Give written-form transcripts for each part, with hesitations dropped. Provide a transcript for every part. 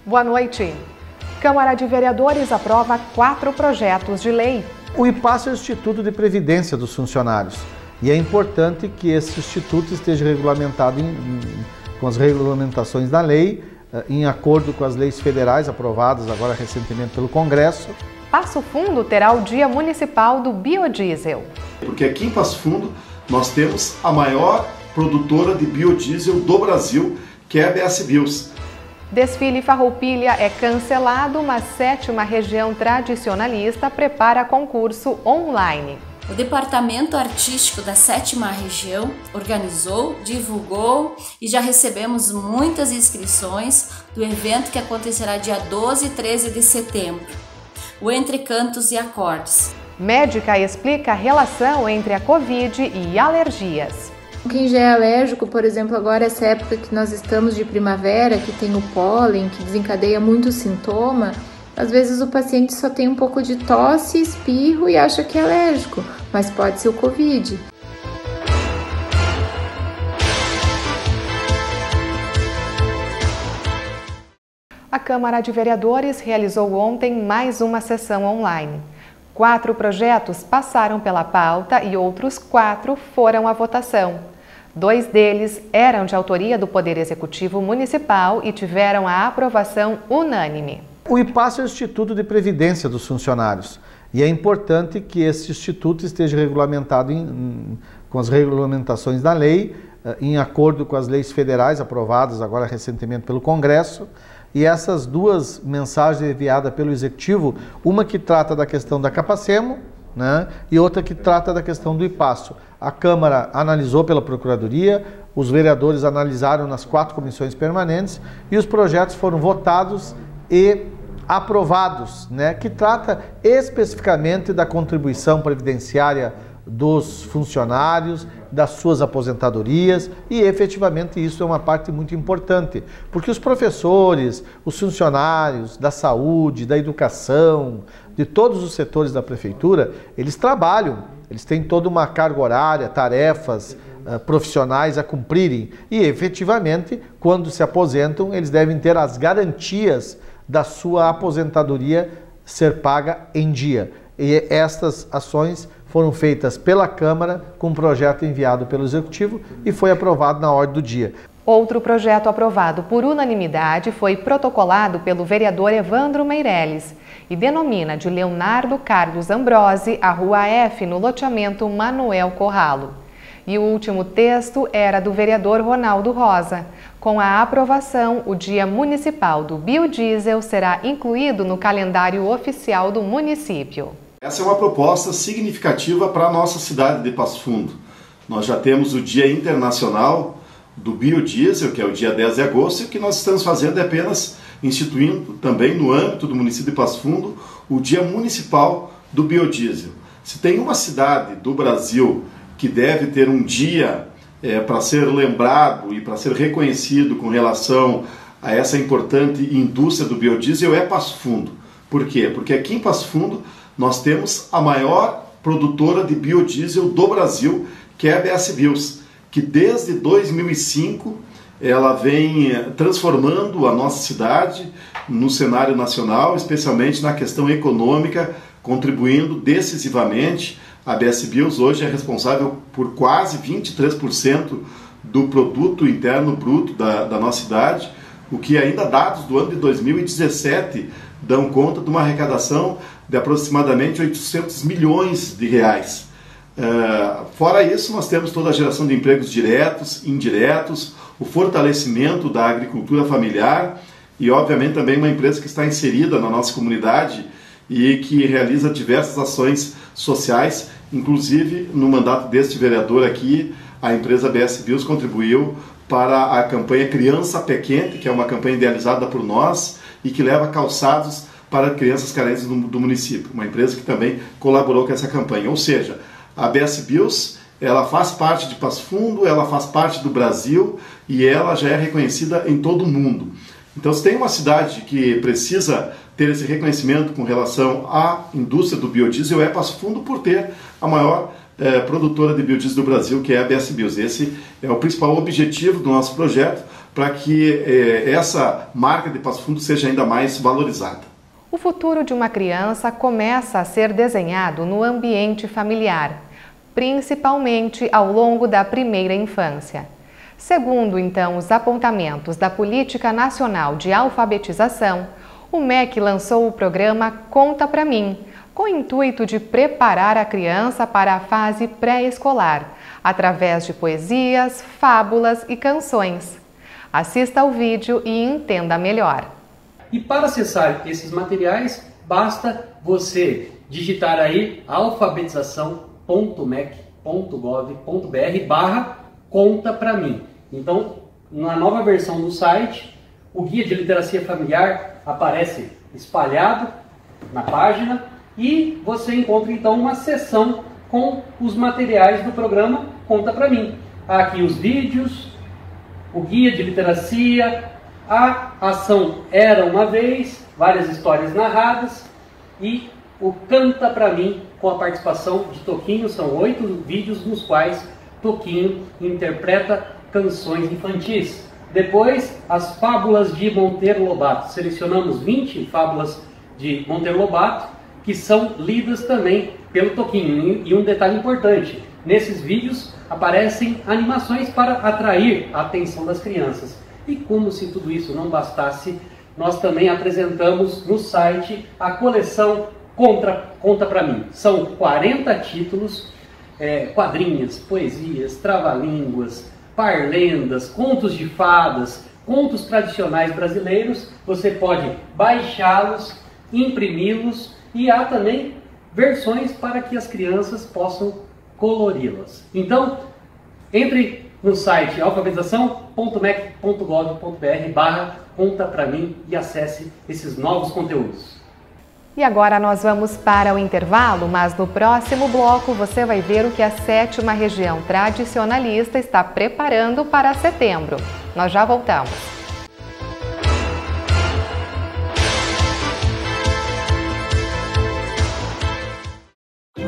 Boa noite. Câmara de Vereadores aprova 4 projetos de lei. O IPASSO é o Instituto de Previdência dos Funcionários e é importante que esse instituto esteja regulamentado com as regulamentações da lei, em acordo com as leis federais aprovadas agora recentemente pelo Congresso. Passo Fundo terá o Dia Municipal do Biodiesel. Porque aqui em Passo Fundo nós temos a maior produtora de biodiesel do Brasil, que é a BS Bios. Desfile Farroupilha é cancelado, mas 7ª Região Tradicionalista prepara concurso online. O Departamento Artístico da 7ª Região organizou, divulgou e já recebemos muitas inscrições do evento que acontecerá dia 12 e 13 de setembro, o Entre Cantos e Acordes. Médica explica a relação entre a Covid e alergias. Quem já é alérgico, por exemplo, agora essa época que nós estamos de primavera, que tem o pólen, que desencadeia muito sintoma, às vezes o paciente só tem um pouco de tosse, espirro e acha que é alérgico, mas pode ser o Covid. A Câmara de Vereadores realizou ontem mais uma sessão online. 4 projetos passaram pela pauta e outros 4 foram à votação. 2 deles eram de autoria do Poder Executivo Municipal e tiveram a aprovação unânime. O IPASSO é o Instituto de Previdência dos Funcionários e é importante que esse instituto esteja regulamentado com as regulamentações da lei, em acordo com as leis federais aprovadas agora recentemente pelo Congresso. E essas 2 mensagens enviadas pelo Executivo, uma que trata da questão da Capacemo, né, e outra que trata da questão do IPASSO. A Câmara analisou pela Procuradoria, os vereadores analisaram nas 4 comissões permanentes e os projetos foram votados e aprovados, né, que trata especificamente da contribuição previdenciária dos funcionários, das suas aposentadorias, e efetivamente isso é uma parte muito importante, porque os professores, os funcionários da saúde, da educação, de todos os setores da prefeitura, eles trabalham, eles têm toda uma carga horária, tarefas profissionais a cumprirem e efetivamente, quando se aposentam, eles devem ter as garantias da sua aposentadoria ser paga em dia. E estas ações foram feitas pela Câmara com um projeto enviado pelo Executivo e foi aprovado na ordem do dia. Outro projeto aprovado por unanimidade foi protocolado pelo vereador Evandro Meirelles e denomina de Leonardo Carlos Ambrosi a Rua F no loteamento Manuel Corralo. E o último texto era do vereador Ronaldo Rosa. Com a aprovação, o Dia Municipal do Biodiesel será incluído no calendário oficial do município. Essa é uma proposta significativa para a nossa cidade de Passo Fundo. Nós já temos o Dia Internacional do Biodiesel, que é o dia 10 de agosto, e o que nós estamos fazendo é apenas instituindo também no âmbito do município de Passo Fundo o Dia Municipal do Biodiesel. Se tem uma cidade do Brasil que deve ter um dia para ser lembrado e para ser reconhecido com relação a essa importante indústria do biodiesel, é Passo Fundo. Por quê? Porque aqui em Passo Fundo nós temos a maior produtora de biodiesel do Brasil, que é a BS Bios, que desde 2005 ela vem transformando a nossa cidade no cenário nacional, especialmente na questão econômica, contribuindo decisivamente. A BS Bios hoje é responsável por quase 23% do produto interno bruto da nossa cidade, o que ainda dados do ano de 2017 dão conta de uma arrecadação de aproximadamente 800 milhões de reais. Fora isso, nós temos toda a geração de empregos diretos, indiretos, o fortalecimento da agricultura familiar e, obviamente, também uma empresa que está inserida na nossa comunidade e que realiza diversas ações sociais, inclusive no mandato deste vereador aqui, a empresa BS Bios contribuiu para a campanha Criança Pé Quente, que é uma campanha idealizada por nós e que leva calçados para crianças carentes do município, uma empresa que também colaborou com essa campanha. Ou seja, a BS Bios, ela faz parte de Passo Fundo, ela faz parte do Brasil e ela já é reconhecida em todo o mundo. Então, se tem uma cidade que precisa ter esse reconhecimento com relação à indústria do biodiesel, é Passo Fundo, por ter a maior produtora de biodiesel do Brasil, que é a BS Bios. Esse é o principal objetivo do nosso projeto, para que essa marca de Passo Fundo seja ainda mais valorizada. O futuro de uma criança começa a ser desenhado no ambiente familiar, principalmente ao longo da primeira infância. Segundo, então, os apontamentos da Política Nacional de Alfabetização, o MEC lançou o programa Conta Pra Mim, com o intuito de preparar a criança para a fase pré-escolar, através de poesias, fábulas e canções. Assista ao vídeo e entenda melhor. E para acessar esses materiais, basta você digitar aí alfabetização.mec.gov.br/conta pra mim. Então, na nova versão do site, o Guia de Literacia Familiar aparece espalhado na página e você encontra então uma seção com os materiais do programa Conta Pra Mim. Há aqui os vídeos, o Guia de Literacia, a ação Era Uma Vez, várias histórias narradas e o Canta Pra Mim, com a participação de Toquinho. São 8 vídeos nos quais Toquinho interpreta canções infantis. Depois, as fábulas de Monteiro Lobato. Selecionamos 20 fábulas de Monteiro Lobato que são lidas também pelo Toquinho. E um detalhe importante, nesses vídeos aparecem animações para atrair a atenção das crianças. E como se tudo isso não bastasse, nós também apresentamos no site a coleção Conta Pra Mim. São 40 títulos, quadrinhas, poesias, trava-línguas, parlendas, contos de fadas, contos tradicionais brasileiros. Você pode baixá-los, imprimi-los e há também versões para que as crianças possam colori-las. Então, entre no site alfabetização.mec.gov.br/conta pra mim e acesse esses novos conteúdos. E agora nós vamos para o intervalo, mas no próximo bloco você vai ver o que a 7ª Região Tradicionalista está preparando para setembro. Nós já voltamos.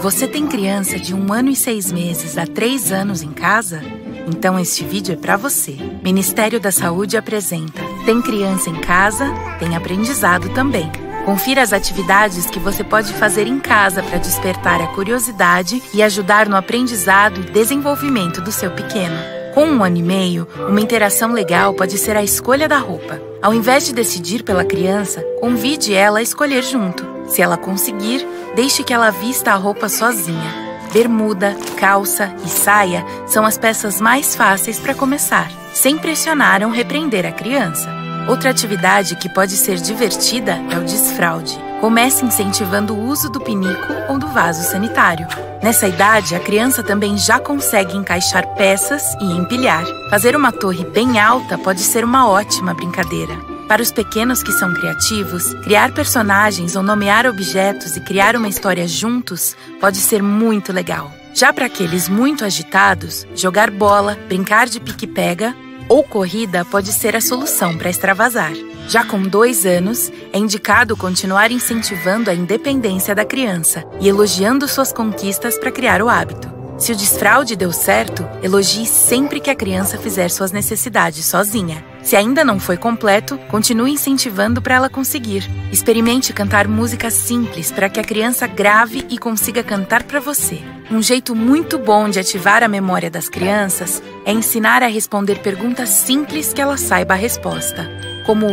Você tem criança de 1 ano e 6 meses a 3 anos em casa? Então este vídeo é para você. Ministério da Saúde apresenta Tem Criança em Casa, tem aprendizado também. Confira as atividades que você pode fazer em casa para despertar a curiosidade e ajudar no aprendizado e desenvolvimento do seu pequeno. Com 1 ano e meio, uma interação legal pode ser a escolha da roupa. Ao invés de decidir pela criança, convide ela a escolher junto. Se ela conseguir, deixe que ela vista a roupa sozinha. Bermuda, calça e saia são as peças mais fáceis para começar, sem pressionar ou repreender a criança. Outra atividade que pode ser divertida é o desfraude. Comece incentivando o uso do pinico ou do vaso sanitário. Nessa idade, a criança também já consegue encaixar peças e empilhar. Fazer uma torre bem alta pode ser uma ótima brincadeira. Para os pequenos que são criativos, criar personagens ou nomear objetos e criar uma história juntos pode ser muito legal. Já para aqueles muito agitados, jogar bola, brincar de pique-pega ou corrida pode ser a solução para extravasar. Já com 2 anos, é indicado continuar incentivando a independência da criança e elogiando suas conquistas para criar o hábito. Se o desfraude deu certo, elogie sempre que a criança fizer suas necessidades sozinha. Se ainda não foi completo, continue incentivando para ela conseguir. Experimente cantar músicas simples para que a criança grave e consiga cantar para você. Um jeito muito bom de ativar a memória das crianças é ensinar a responder perguntas simples que ela saiba a resposta. Como,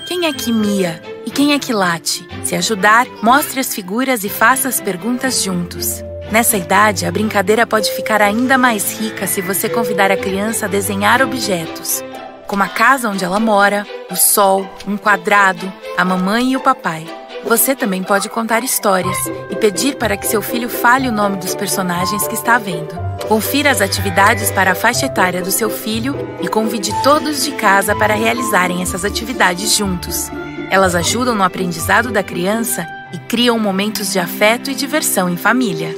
quem é que mia e quem é que late? Se ajudar, mostre as figuras e faça as perguntas juntos. Nessa idade, a brincadeira pode ficar ainda mais rica se você convidar a criança a desenhar objetos, como a casa onde ela mora, o sol, um quadrado, a mamãe e o papai. Você também pode contar histórias e pedir para que seu filho fale o nome dos personagens que está vendo. Confira as atividades para a faixa etária do seu filho e convide todos de casa para realizarem essas atividades juntos. Elas ajudam no aprendizado da criança e criam momentos de afeto e diversão em família.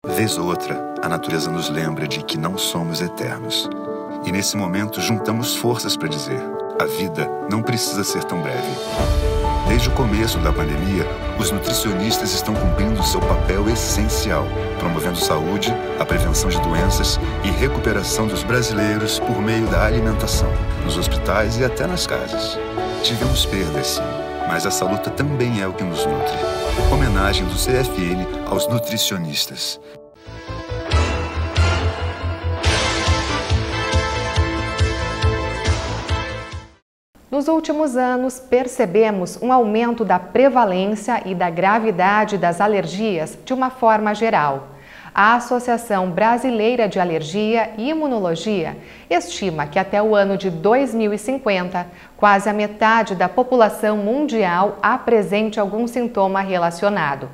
Vez ou outra, a natureza nos lembra de que não somos eternos. E nesse momento juntamos forças para dizer: a vida não precisa ser tão breve. Desde o começo da pandemia, os nutricionistas estão cumprindo seu papel essencial, promovendo saúde, a prevenção de doenças e recuperação dos brasileiros por meio da alimentação, nos hospitais e até nas casas. Tivemos perdas, sim, mas essa luta também é o que nos nutre. Homenagem do CFN aos nutricionistas. Nos últimos anos, percebemos um aumento da prevalência e da gravidade das alergias de uma forma geral. A Associação Brasileira de Alergia e Imunologia estima que até o ano de 2050, quase a metade da população mundial apresente algum sintoma relacionado.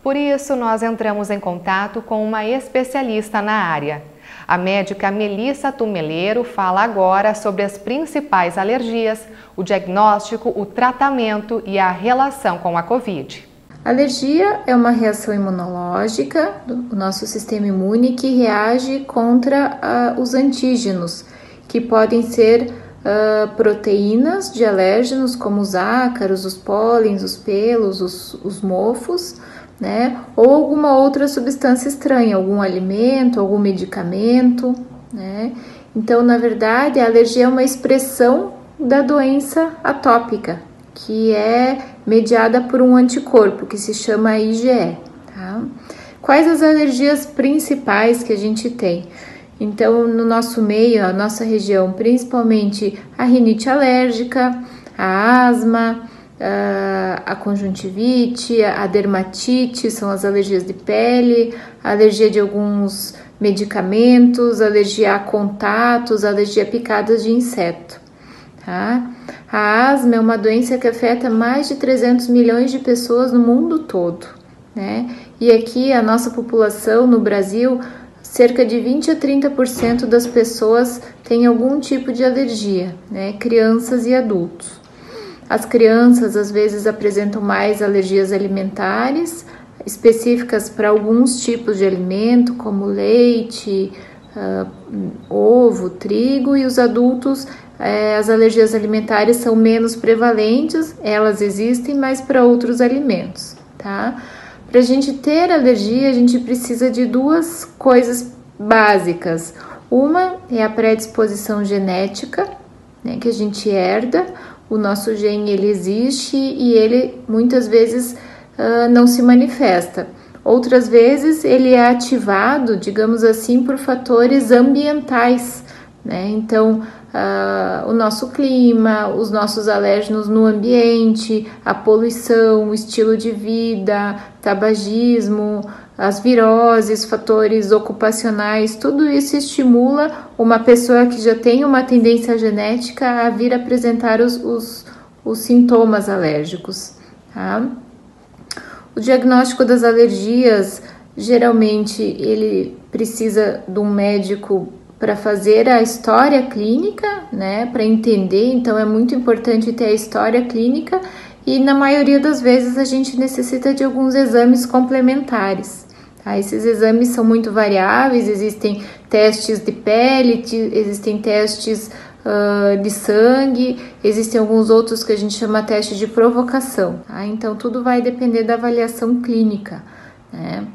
Por isso, nós entramos em contato com uma especialista na área. A médica Melissa Tumeleiro fala agora sobre as principais alergias, o diagnóstico, o tratamento e a relação com a Covid. A alergia é uma reação imunológica do nosso sistema imune que reage contra os antígenos, que podem ser proteínas de alérgenos, como os ácaros, os pólens, os pelos, os mofos, né? Ou alguma outra substância estranha, algum alimento, algum medicamento, né? Então, na verdade, a alergia é uma expressão da doença atópica, que é mediada por um anticorpo, que se chama IgE. Tá? Quais as alergias principais que a gente tem? Então, no nosso meio, a nossa região, principalmente a rinite alérgica, a asma, a conjuntivite, a dermatite, são as alergias de pele, a alergia de alguns medicamentos, alergia a contatos, alergia a picadas de inseto. Tá? A asma é uma doença que afeta mais de 300 milhões de pessoas no mundo todo, né? E aqui a nossa população no Brasil, cerca de 20 a 30% das pessoas têm algum tipo de alergia, né? Crianças e adultos. As crianças às vezes apresentam mais alergias alimentares, específicas para alguns tipos de alimento, como leite, ovo, trigo, e os adultos, as alergias alimentares são menos prevalentes, elas existem, mas para outros alimentos, tá? Para a gente ter alergia, a gente precisa de duas coisas básicas. Uma é a predisposição genética, né, que a gente herda. O nosso gene, ele existe e ele muitas vezes não se manifesta. Outras vezes ele é ativado, digamos assim, por fatores ambientais, né? Então, o nosso clima, os nossos alérgenos no ambiente, a poluição, o estilo de vida, tabagismo, as viroses, fatores ocupacionais, tudo isso estimula uma pessoa que já tem uma tendência genética a vir apresentar os sintomas alérgicos, tá? O diagnóstico das alergias, geralmente, ele precisa de um médico para fazer a história clínica, né, para entender. Então é muito importante ter a história clínica e na maioria das vezes a gente necessita de alguns exames complementares. Tá? Esses exames são muito variáveis, existem testes de pele, existem testes de sangue, existem alguns outros que a gente chama teste de provocação. Tá? Então tudo vai depender da avaliação clínica, né?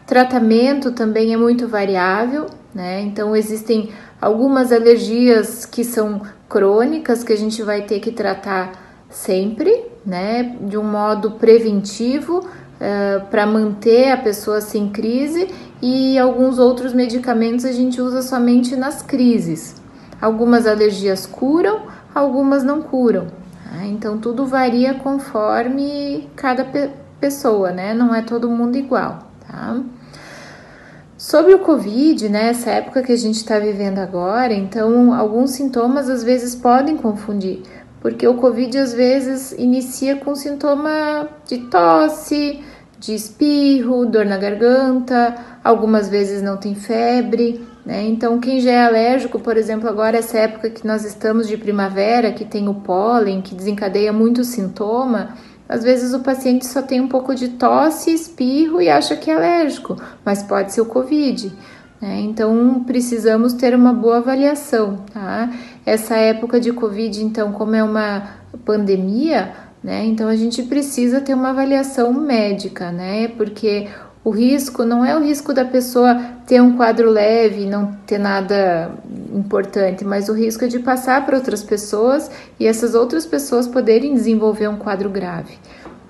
Tratamento também é muito variável, né? Então existem algumas alergias que são crônicas, que a gente vai ter que tratar sempre, né? De um modo preventivo, para manter a pessoa sem crise, e alguns outros medicamentos a gente usa somente nas crises. Algumas alergias curam, algumas não curam. Tá? Então tudo varia conforme cada pessoa, né? Não é todo mundo igual, tá? Sobre o Covid, né, essa época que a gente está vivendo agora, então alguns sintomas às vezes podem confundir, porque o Covid às vezes inicia com sintoma de tosse, de espirro, dor na garganta, algumas vezes não tem febre, né? Então quem já é alérgico, por exemplo, agora essa época que nós estamos de primavera, que tem o pólen, que desencadeia muito sintoma, às vezes o paciente só tem um pouco de tosse, espirro e acha que é alérgico, mas pode ser o Covid, né? Então precisamos ter uma boa avaliação, tá? Essa época de Covid, então, como é uma pandemia, né? Então a gente precisa ter uma avaliação médica, né? Porque o risco não é o risco da pessoa ter um quadro leve e não ter nada importante, mas o risco é de passar para outras pessoas e essas outras pessoas poderem desenvolver um quadro grave.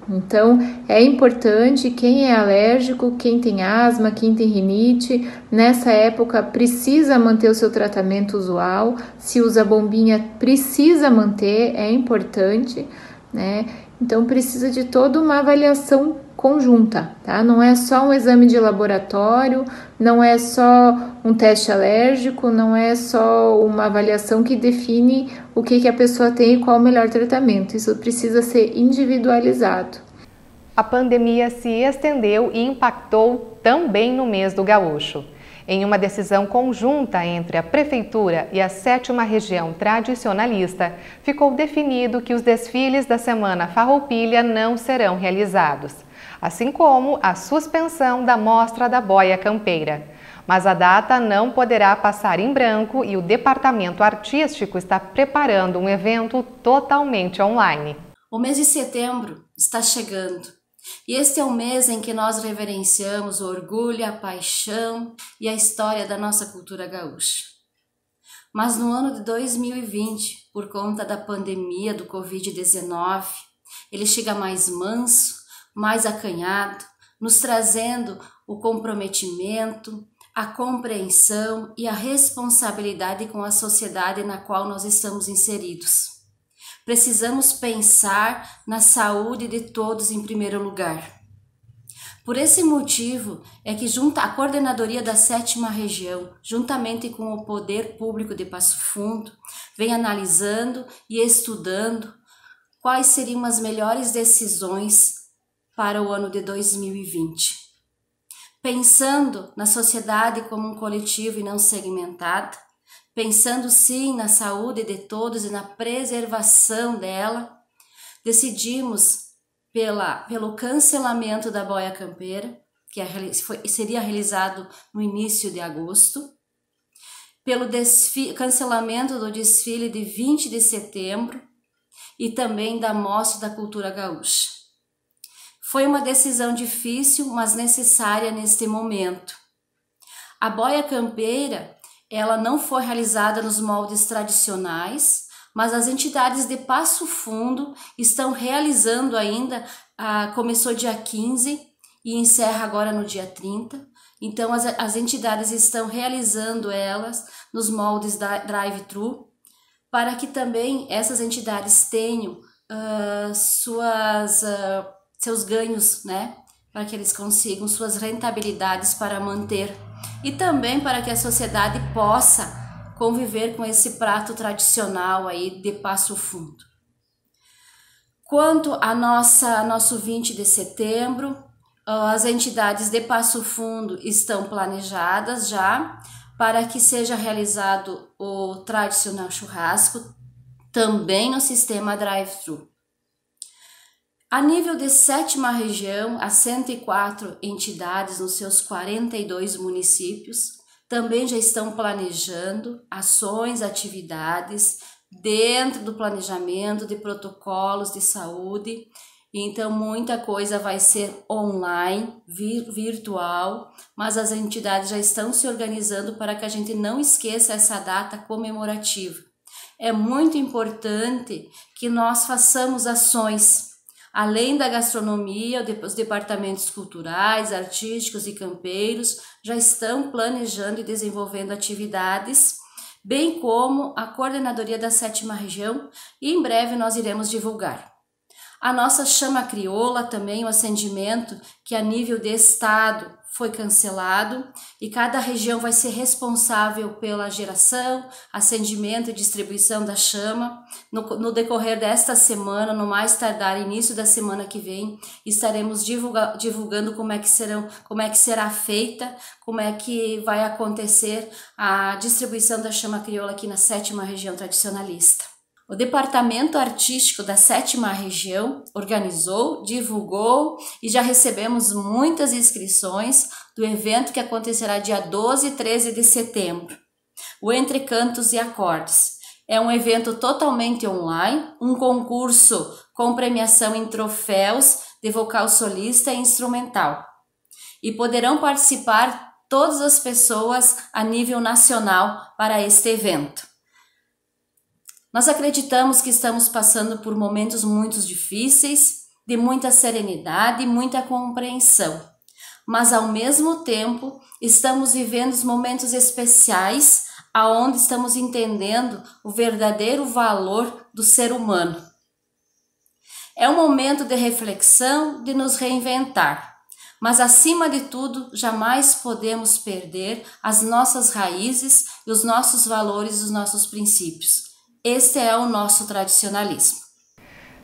Então, é importante quem é alérgico, quem tem asma, quem tem rinite, nessa época precisa manter o seu tratamento usual. Se usa bombinha, precisa manter, é importante, né? Então, precisa de toda uma avaliação conjunta, tá? Não é só um exame de laboratório, não é só um teste alérgico, não é só uma avaliação que define o que a pessoa tem e qual o melhor tratamento. Isso precisa ser individualizado. A pandemia se estendeu e impactou também no mês do Gaúcho. Em uma decisão conjunta entre a Prefeitura e a 7ª Região Tradicionalista, ficou definido que os desfiles da Semana Farroupilha não serão realizados, assim como a suspensão da Mostra da Boia Campeira. Mas a data não poderá passar em branco e o Departamento Artístico está preparando um evento totalmente online. O mês de setembro está chegando. E este é o mês em que nós reverenciamos o orgulho, a paixão e a história da nossa cultura gaúcha. Mas no ano de 2020, por conta da pandemia do Covid-19, ele chega mais manso, mais acanhado, nos trazendo o comprometimento, a compreensão e a responsabilidade com a sociedade na qual nós estamos inseridos. Precisamos pensar na saúde de todos em primeiro lugar. Por esse motivo é que a Coordenadoria da 7ª Região, juntamente com o Poder Público de Passo Fundo, vem analisando e estudando quais seriam as melhores decisões para o ano de 2020. Pensando na sociedade como um coletivo e não segmentado, pensando sim na saúde de todos e na preservação dela, decidimos pelo cancelamento da Boia Campeira, que seria realizado no início de agosto, pelo cancelamento do desfile de 20 de setembro e também da Mostra da Cultura Gaúcha. Foi uma decisão difícil, mas necessária neste momento. A Boia Campeira ela não foi realizada nos moldes tradicionais, mas as entidades de Passo Fundo estão realizando ainda, começou dia 15 e encerra agora no dia 30. Então as entidades estão realizando elas nos moldes da drive-thru, para que também essas entidades tenham seus ganhos, né? Para que eles consigam suas rentabilidades para manter e também para que a sociedade possa conviver com esse prato tradicional aí de Passo Fundo. Quanto a nosso 20 de setembro, as entidades de Passo Fundo estão planejadas já para que seja realizado o tradicional churrasco, também no sistema drive-thru. A nível de 7ª Região, as 104 entidades nos seus 42 municípios também já estão planejando ações, atividades dentro do planejamento de protocolos de saúde. Então, muita coisa vai ser online, virtual, mas as entidades já estão se organizando para que a gente não esqueça essa data comemorativa. É muito importante que nós façamos ações. Além da gastronomia, os departamentos culturais, artísticos e campeiros já estão planejando e desenvolvendo atividades, bem como a Coordenadoria da 7ª Região, e em breve nós iremos divulgar. A nossa chama crioula também, o acendimento que a nível de estado foi cancelado e cada região vai ser responsável pela geração, acendimento e distribuição da chama. No decorrer desta semana, no mais tardar início da semana que vem, estaremos divulgando como é que será feita, como é que vai acontecer a distribuição da chama crioula aqui na 7ª Região Tradicionalista. O Departamento Artístico da 7ª Região organizou, divulgou e já recebemos muitas inscrições do evento que acontecerá dia 12 e 13 de setembro, o Entre Cantos e Acordes. É um evento totalmente online, um concurso com premiação em troféus de vocal solista e instrumental. E poderão participar todas as pessoas a nível nacional para este evento. Nós acreditamos que estamos passando por momentos muito difíceis, de muita serenidade e muita compreensão. Mas ao mesmo tempo, estamos vivendo momentos especiais aonde estamos entendendo o verdadeiro valor do ser humano. É um momento de reflexão, de nos reinventar, mas acima de tudo, jamais podemos perder as nossas raízes e os nossos valores, os nossos princípios. Este é o nosso tradicionalismo.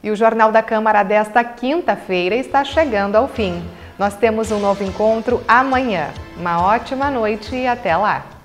E o Jornal da Câmara desta quinta-feira está chegando ao fim. Nós temos um novo encontro amanhã. Uma ótima noite e até lá!